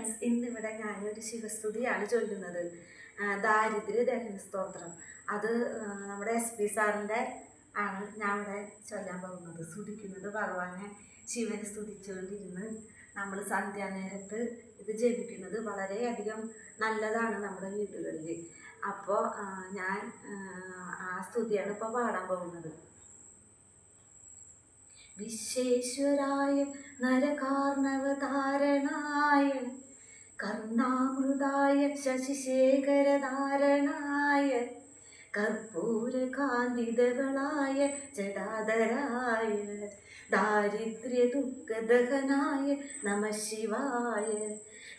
Friends, ഇന്നിവിടെ ഞാനൊരു ശിവസ്തുതിയാണ് ചൊല്ലുന്നത്. ദാരിദ്ര്യ ദഹന സ്തോത്രം. അത് നമ്മുടെ SP സാറിൻ്റെ ആണ് ഞാൻ ഇവിടെ ചൊല്ലാൻ പോകുന്നത്. സ്തുതിക്കുന്നത് ഭഗവാനെ ശിവനെ സ്തുതിച്ചുകൊണ്ടിരുന്ന് നമ്മൾ സന്ധ്യാനേരത്ത് ഇത് ജപിക്കുന്നത് വളരെയധികം നല്ലതാണ് നമ്മുടെ വീടുകളിൽ. അപ്പോൾ ഞാൻ ആ സ്തുതിയാണ് ഇപ്പോൾ പാടാൻ പോകുന്നത്. വിശ്വേശ്വരായ നരകാർണവധാരണായ കർണാമൃതായ ശശിശേഖരധാരണായ കർപ്പൂരകാന്തിതകളായ ജടാധരായ ദാരിദ്ര്യ ദുഃഖദഹനായ നമഃ ശിവായ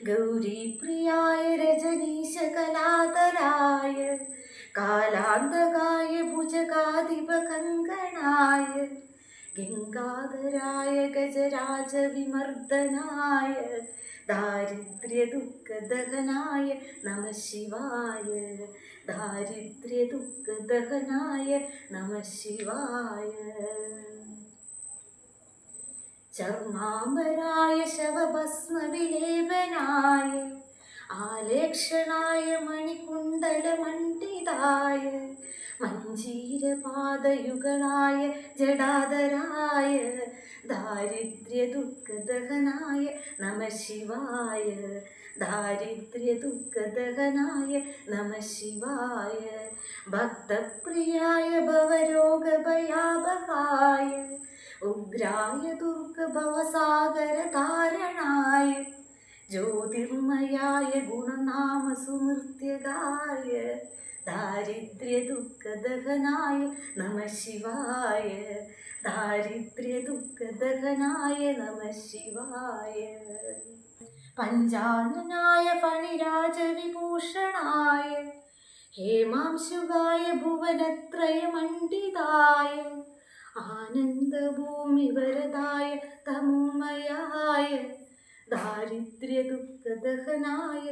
ഗൗരീപ്രിയായ രജനീശകലാധരായ കാലാന്തകായ ഭുജകാധിപകങ്കണായ ഗംഗാധരായ ഗജരാജ വിമർദ്ദനായ ദാരിദ്ര്യ ദുഃഖദഹനായ നമഃ ശിവായ ദാരിദ്ര്യ ദുഃഖദഹനായ നമഃ ശിവായ ചർമാംബരായ ശവഭസ്മവിലേപനായ ആലേക്ഷണായ മണികുണ്ടലമണ്ഡിതായ മഞ്ജീരപാദയുഗളായ ജടാധരായ ദാരിദ്ര്യ ദുഃഖദഹനായ നമഃ ശിവായ ദാരിദ്ര്യ ദുഃഖദഹനായ നമഃ ശിവായ ഭക്തപ്രിയായ ഭവരോഗഭയാപഹായ ഉഗ്രായ ദുർഗഭവസാഗരധാരണായ ജ്യോതിർമയായ ഗുണനാമസുമൃത്യകായ ദാരിദ്ര്യ ദുഃഖദഹനായ നമഃ ശിവായ ദാരിദ്ര്യ ദുഃഖദഹനായ നമഃ ശിവായ പഞ്ചാനനായ ഫണിരാജവിഭൂഷണായ ഹേമാംശുകായ ഭുവനത്രയമണ്ഡിതായ ആനന്ദഭൂമിവരദായ തമോമയായ ദാരിദ്ര്യ ദുഃഖദഹനായ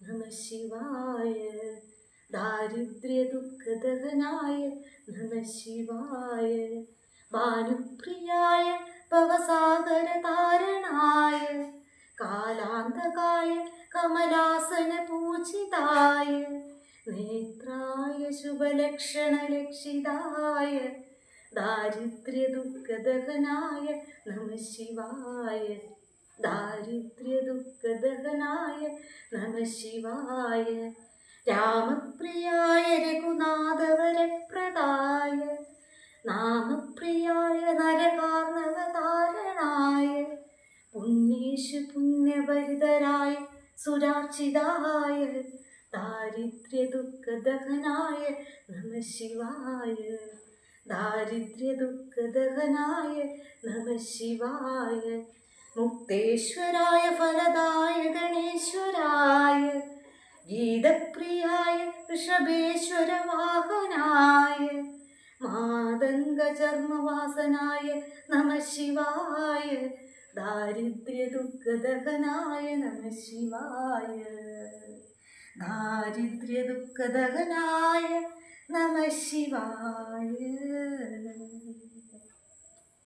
നമഃ ശിവായ ദാരിദ്ര്യ ദുഃഖദഹനായ നമഃ ശിവായ ഭാനുപ്രിയായ ഭവസാഗരധാരണായ കാലാന്തകായ കമലാസന പൂജിതായ നേത്രായ ശുഭലക്ഷണലക്ഷിതായ ദാരിദ്ര്യ ദുഃഖദഹനായ നമഃ ശിവായ ദാരിദ്ര്യ ദുഃഖദഹനായ നമഃ ശിവായ രാമപ്രിയായ രഘുനാഥവരപ്രദായ നാമപ്രിയായ നരകാർണവധാരണായ പുണ്യേഷു പുണ്യഭരിതരായ സുരാർച്ചിതായ ദാരിദ്ര്യ ദുഃഖദഹനായ നമഃ ശിവായ ദാരിദ്ര്യ ദുഃഖദഹനായ നമഃ ശിവായ മുക്തേശ്വരായ ഫലദായ ഗണേശ്വരായ ഗീതപ്രിയായ ഋഷഭേശ്വര വാഹനായ മാതംഗചർമ്മവാസനായ നമഃ ശിവായ ദാരിദ്ര്യ ദുഃഖദഹനായ നമഃ ശിവായ ദാരിദ്ര്യ ദുഃഖദഹനായ നമഃ ശിവായ.